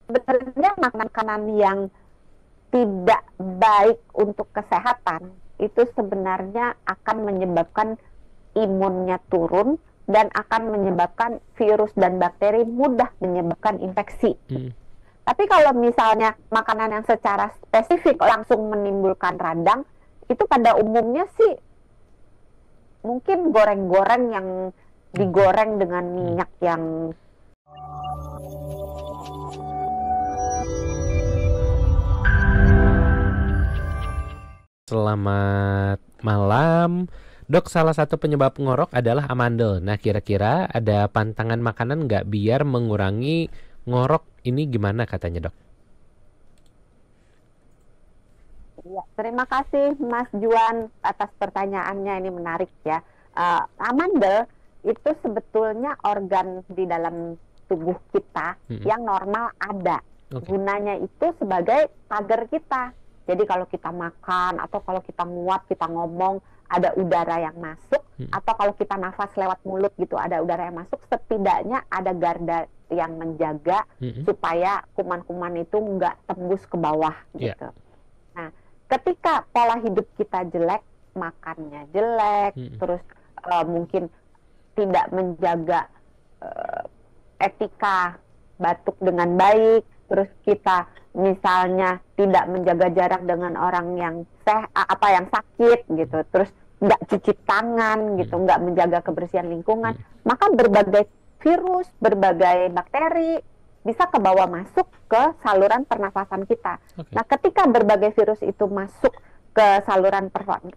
Sebenarnya makanan yang tidak baik untuk kesehatan itu sebenarnya akan menyebabkan imunnya turun dan akan menyebabkan virus dan bakteri mudah menyebabkan infeksi. Hmm. Tapi kalau misalnya makanan yang secara spesifik langsung menimbulkan radang, itu pada umumnya sih mungkin goreng-goreng yang digoreng dengan minyak yang Selamat malam, Dok. Salah satu penyebab ngorok adalah amandel. Nah, kira-kira ada pantangan makanan nggak biar mengurangi ngorok ini gimana katanya, Dok? ya, terima kasih Mas Juan atas pertanyaannya, ini menarik ya. Amandel itu sebetulnya organ di dalam tubuh kita Mm-mm. yang normal ada. Oke. Gunanya itu sebagai pagar kita. Jadi kalau kita makan atau kalau kita nguap, kita ngomong, ada udara yang masuk, Mm. atau kalau kita nafas lewat mulut gitu, ada udara yang masuk, setidaknya ada garda yang menjaga Mm-mm. supaya kuman-kuman itu nggak tembus ke bawah Iya. gitu. Nah, ketika pola hidup kita jelek, makannya jelek, Mm-mm. terus mungkin tidak menjaga eh, etika batuk dengan baik, terus kita misalnya tidak menjaga jarak dengan orang yang yang sakit gitu, terus nggak cuci tangan gitu, nggak menjaga kebersihan lingkungan, maka berbagai virus, berbagai bakteri bisa ke bawah masuk ke saluran pernafasan kita. Oke. Nah, ketika berbagai virus itu masuk ke saluran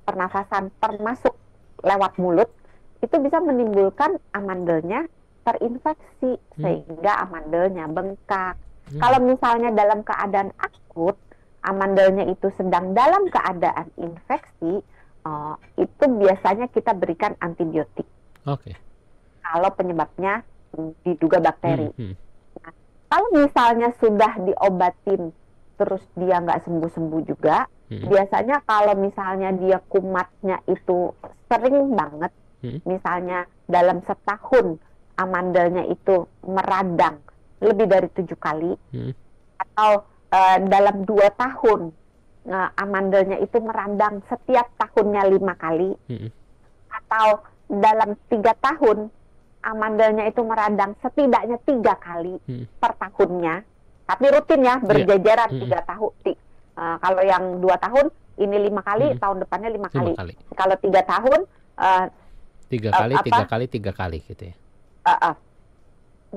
pernafasan, termasuk lewat mulut, itu bisa menimbulkan amandelnya terinfeksi sehingga amandelnya bengkak. Kalau misalnya dalam keadaan akut, amandelnya itu sedang dalam keadaan infeksi, itu biasanya kita berikan antibiotik. Oke. Kalau penyebabnya diduga bakteri. Hmm. Nah, kalau misalnya sudah diobatin terus dia nggak sembuh-sembuh juga, biasanya kalau misalnya dia kumatnya itu sering banget, misalnya dalam setahun amandelnya itu meradang lebih dari 7 kali, atau dalam 2 tahun amandelnya itu meradang setiap tahunnya 5 kali, atau dalam 3 tahun amandelnya itu meradang setidaknya 3 kali per tahunnya, tapi rutin ya, berjajaran 3 tahun. Kalau yang 2 tahun ini 5 kali, tahun depannya 5 kali. Kalau 3 tahun 3 kali, 3 kali, 3 kali gitu ya.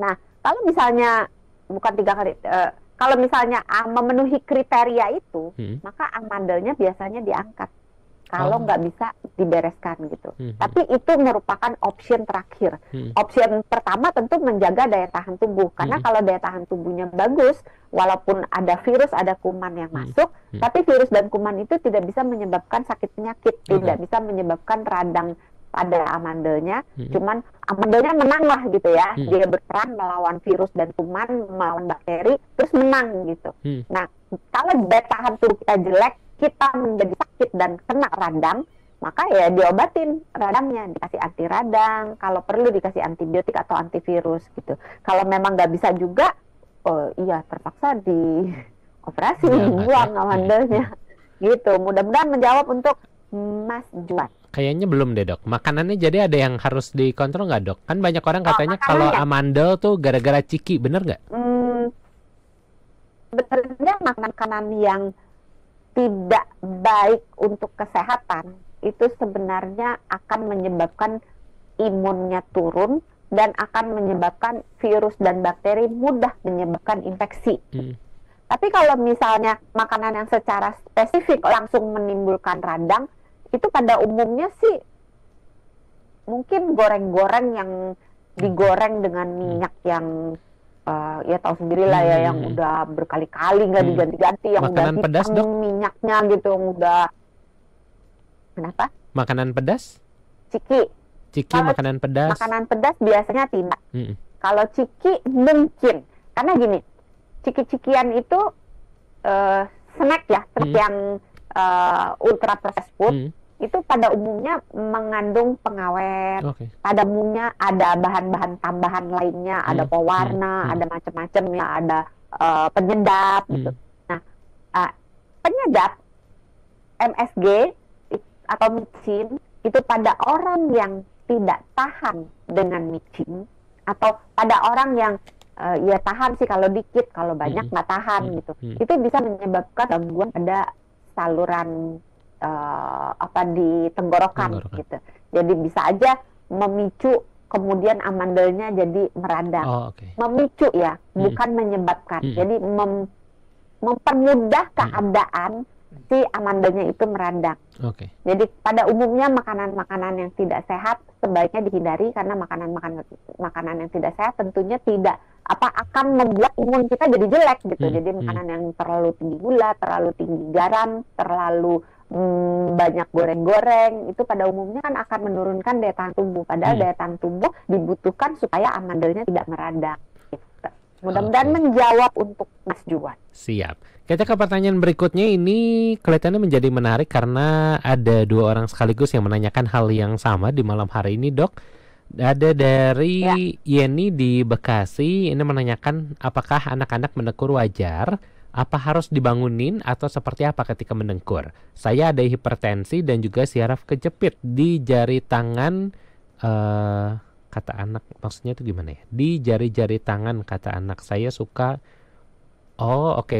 Nah, kalau misalnya bukan 3 kali, kalau misalnya memenuhi kriteria itu, maka amandelnya biasanya diangkat. Kalau nggak bisa dibereskan gitu. Tapi itu merupakan option terakhir. Option pertama tentu menjaga daya tahan tubuh. Karena kalau daya tahan tubuhnya bagus, walaupun ada virus, ada kuman yang masuk, tapi virus dan kuman itu tidak bisa menyebabkan sakit penyakit, tidak bisa menyebabkan radang pada amandelnya. Cuman amandelnya menang lah gitu ya. Dia berperan melawan virus dan kuman, melawan bakteri, terus menang gitu. Nah, kalau daya tahan tubuh kita jelek, kita menjadi sakit dan kena radang, maka ya diobatin radangnya, dikasih anti radang, kalau perlu dikasih antibiotik atau antivirus gitu. Kalau memang nggak bisa juga, iya terpaksa di operasi, buang amandelnya gitu. Mudah-mudahan menjawab untuk Mas Juan. Kayaknya belum deh, Dok. Makanannya jadi ada yang harus dikontrol nggak, Dok? Kan banyak orang katanya kalau amandel tuh gara-gara ciki, bener nggak? Sebenarnya makanan yang tidak baik untuk kesehatan itu sebenarnya akan menyebabkan imunnya turun dan akan menyebabkan virus dan bakteri mudah menyebabkan infeksi. Tapi kalau misalnya makanan yang secara spesifik langsung menimbulkan radang, itu pada umumnya sih mungkin goreng-goreng yang digoreng dengan minyak yang ya tahu sendiri lah ya, yang udah berkali-kali nggak diganti-ganti, yang makanan udah pedas, Dok? Minyaknya gitu, yang udah. Kenapa? Makanan pedas? Ciki. Ciki makanan pedas? Makanan pedas biasanya tidak. Kalau ciki mungkin, karena gini, ciki-cikian itu snack ya, terus yang ultra processed food, itu pada umumnya mengandung pengawet, pada umumnya ada bahan-bahan tambahan lainnya, ada pewarna, ada macam-macam ya, ada penyedap gitu. Nah, penyedap MSG atau micin itu pada orang yang tidak tahan dengan micin, atau pada orang yang ya tahan sih kalau dikit, kalau banyak nggak tahan gitu. Itu bisa menyebabkan gangguan pada saluran di tenggorokan gitu. Jadi bisa aja memicu kemudian amandelnya jadi meradang. Memicu ya, bukan menyebabkan. Jadi mempermudah keadaan si amandelnya itu meradang. Jadi pada umumnya makanan-makanan yang tidak sehat sebaiknya dihindari, karena makanan yang tidak sehat tentunya tidak akan membuat imun kita jadi jelek gitu. Jadi makanan yang terlalu tinggi gula, terlalu tinggi garam, terlalu banyak goreng-goreng, itu pada umumnya kan akan menurunkan daya tahan tubuh. Padahal daya tahan tubuh dibutuhkan supaya amandelnya tidak meradang. Gitu. Mudah-mudahan menjawab untuk Mas Juwan. Siap. Kita ke pertanyaan berikutnya, ini kelihatannya menjadi menarik karena ada dua orang sekaligus yang menanyakan hal yang sama di malam hari ini, Dok. Ada dari Yeni di Bekasi, ini menanyakan apakah anak-anak mendengkur wajar? Apa harus dibangunin atau seperti apa ketika mendengkur? Saya ada hipertensi dan juga syaraf kejepit di jari tangan, kata anak, maksudnya itu gimana ya? Di jari-jari tangan, kata anak. Saya suka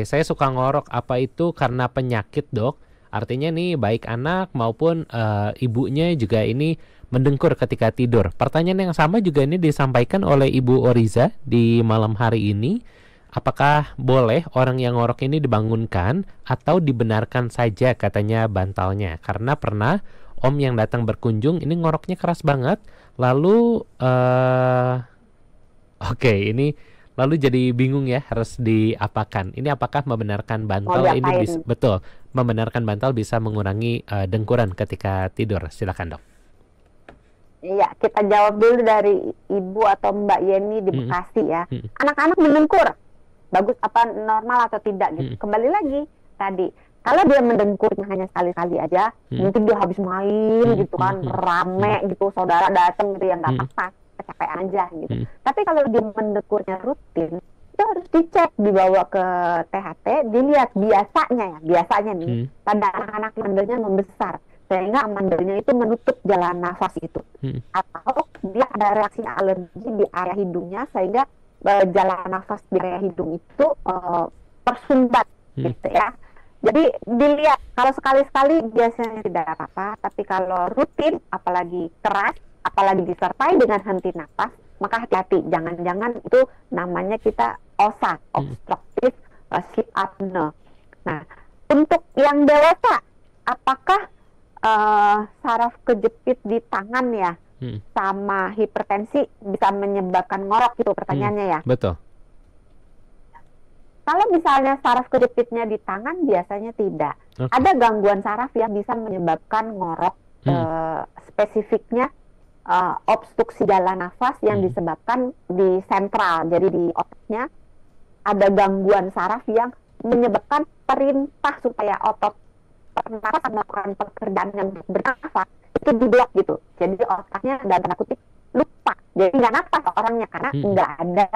saya suka ngorok. Apa itu karena penyakit, Dok? Artinya nih baik anak maupun ibunya juga ini mendengkur ketika tidur. Pertanyaan yang sama juga ini disampaikan oleh Ibu Oriza di malam hari ini. Apakah boleh orang yang ngorok ini dibangunkan atau dibenarkan saja katanya bantalnya? Karena pernah om yang datang berkunjung ini ngoroknya keras banget. Lalu ini lalu jadi bingung ya harus diapakan. Ini apakah membenarkan bantal ini betul membenarkan bantal bisa mengurangi dengkuran ketika tidur? Silakan, Dok. Iya, kita jawab dulu dari Ibu atau Mbak Yeni di Bekasi ya. Anak-anak mendengkur, bagus apa normal atau tidak gitu. Kembali lagi tadi, kalau dia mendengkurnya hanya sekali-kali aja, mungkin dia habis main gitu kan, rame gitu, saudara datang gitu, yang nggak apa-apa, kecapean aja gitu. Tapi kalau dia mendengkurnya rutin, itu harus dicek, dibawa ke THT, dilihat biasanya nih, pada anak-anak amandelnya membesar, sehingga amandelnya itu menutup jalan nafas itu, atau dia ada reaksi alergi di area hidungnya sehingga jalan nafas di area hidung itu tersumbat gitu ya. Jadi dilihat, kalau sekali-sekali biasanya tidak apa-apa, tapi kalau rutin, apalagi keras, apalagi disertai dengan henti nafas, maka hati-hati, jangan-jangan itu namanya kita OSA, obstructive sleep apnea. Nah, untuk yang dewasa, apakah saraf kejepit di tangan ya sama hipertensi bisa menyebabkan ngorok gitu pertanyaannya ya? Betul. Kalau misalnya saraf kejepitnya di tangan biasanya tidak. Ada gangguan saraf yang bisa menyebabkan ngorok, spesifiknya obstruksi jalan nafas yang disebabkan di sentral. Jadi di otaknya ada gangguan saraf yang menyebabkan perintah supaya otot bernafas melakukan pekerjaan yang bernafas itu diblok gitu. Jadi otaknya dalam tanda kutip lupa. Jadi nggak nafas orangnya karena nggak ada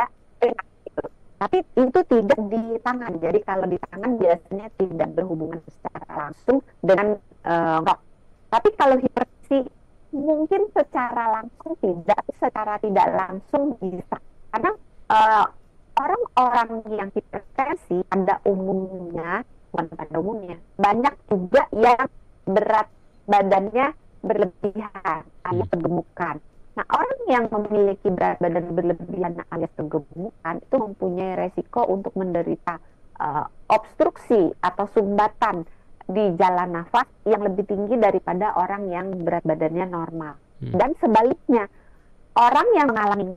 gitu. Tapi itu tidak di tangan. Jadi kalau di tangan biasanya tidak berhubungan secara langsung dengan ngorok. Tapi kalau hipertensi mungkin secara langsung tidak, secara tidak langsung bisa. Karena orang-orang yang hipertensi pada umumnya, bukan pada umumnya, banyak juga yang berat badannya berlebihan alias kegemukan. Nah, orang yang memiliki berat badan berlebihan alias kegemukan itu mempunyai resiko untuk menderita obstruksi atau sumbatan di jalan nafas yang lebih tinggi daripada orang yang berat badannya normal. Dan sebaliknya, orang yang mengalami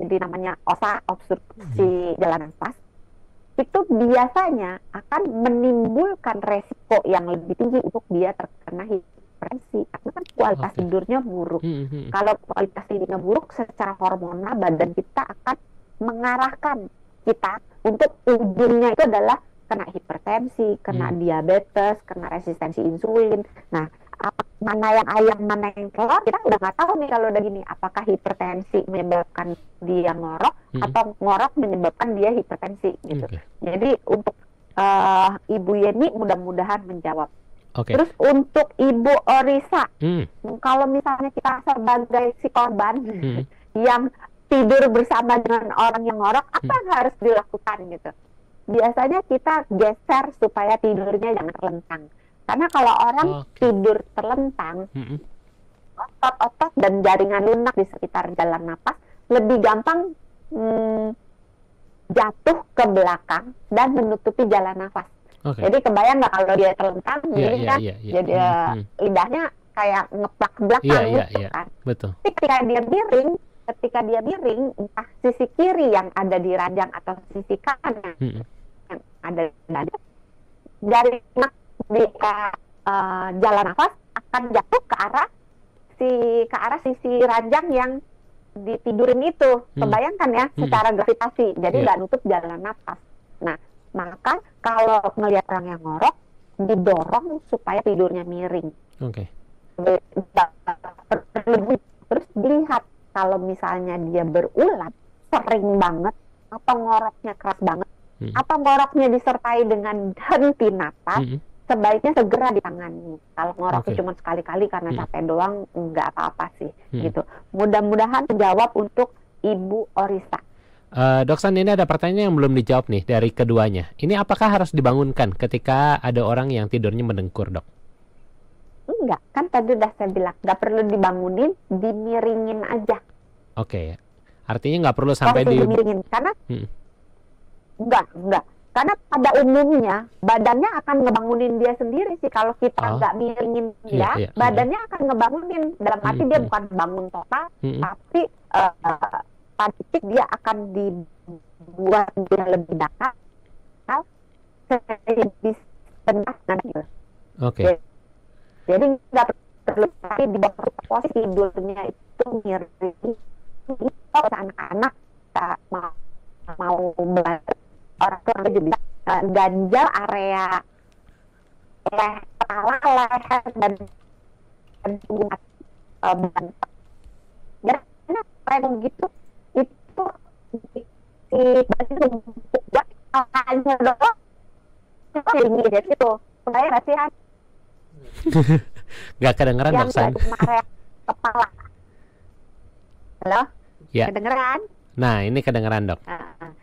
jadi namanya OSA, obstruksi jalan nafas, itu biasanya akan menimbulkan resiko yang lebih tinggi untuk dia terkena hipertensi karena kan kualitas tidurnya buruk. Kalau kualitas tidurnya buruk, secara hormonal badan kita akan mengarahkan kita untuk ujungnya itu adalah kena hipertensi, kena diabetes, kena resistensi insulin. Nah, mana yang ayam, mana yang telur, kita udah nggak tahu nih kalau udah gini. Apakah hipertensi menyebabkan dia ngorok atau ngorok menyebabkan dia hipertensi gitu. Jadi untuk Ibu Yeni mudah-mudahan menjawab. Terus untuk Ibu Orisa, kalau misalnya kita sebagai si korban yang tidur bersama dengan orang yang ngorok, apa yang harus dilakukan gitu? Biasanya kita geser supaya tidurnya jangan terlentang. Karena kalau orang tidur terlentang, otot-otot dan jaringan lunak di sekitar jalan napas lebih gampang jatuh ke belakang dan menutupi jalan nafas. Jadi kebayang nggak kalau dia terlentang, jadi kan jadi lidahnya kayak ngeplak ke belakang gitu kan. Betul. Ketika dia miring, entah sisi kiri yang ada di ranjang atau sisi kanan yang ada di ranjang, jaringan di jalan nafas akan jatuh ke arah sisi ranjang yang ditidurin itu. Kebayangkan ya, secara gravitasi. Jadi nggak nutup jalan nafas. Nah, maka kalau ngelihat orang yang ngorok, didorong supaya tidurnya miring. Terus dilihat kalau misalnya dia berulang sering banget atau ngoroknya keras banget, atau ngoroknya disertai dengan henti napas, sebaiknya segera ditangani. Kalau ngoroknya cuma sekali-kali karena capek doang, nggak apa-apa sih, gitu. Mudah-mudahan menjawab untuk Ibu Orisa. Dok San, ini ada pertanyaan yang belum dijawab nih dari keduanya. Ini apakah harus dibangunkan ketika ada orang yang tidurnya mendengkur, Dok? Enggak, kan tadi udah saya bilang nggak perlu dibangunin, dimiringin aja. Artinya nggak perlu sampai dimiringin, karena enggak. Karena pada umumnya badannya akan ngebangunin dia sendiri sih. Kalau kita nggak miringin dia, badannya akan ngebangunin. Dalam arti dia bukan bangun total, tapi pada titik dia akan dibuat dia lebih dekat. Jadi nggak perlu, tapi di bawah posisi tidurnya itu miring. Kalau anak-anak mau belajar, orang tua juga bisa ganjal area kepala, leher dan punggung badan. Karena kayak begitu itu si badan buat hanya doang tinggi dari situ. Supaya nggak sih? Nggak kedengeran, Dok San. Area kepala. Halo? Ya. Kedengeran? Nah, ini kedengeran, Dok.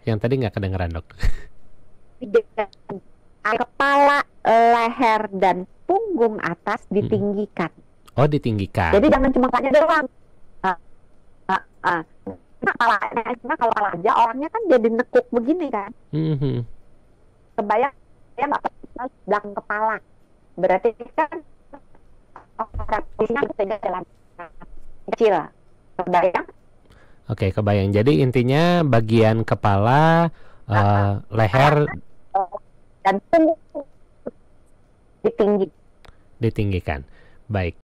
Yang tadi nggak kedengeran, Dok. Kepala, leher, dan punggung atas ditinggikan. Ditinggikan. Jadi jangan cuma kepalanya doang. Nah, kalau kepala aja orangnya kan jadi nekuk begini kan. Kebayang ya nggak belakang kepala. Berarti kan orangnya bisa jalan kecil. Kebayang? Kebayang. Jadi intinya bagian kepala, leher dan punggung ditinggikan. Baik.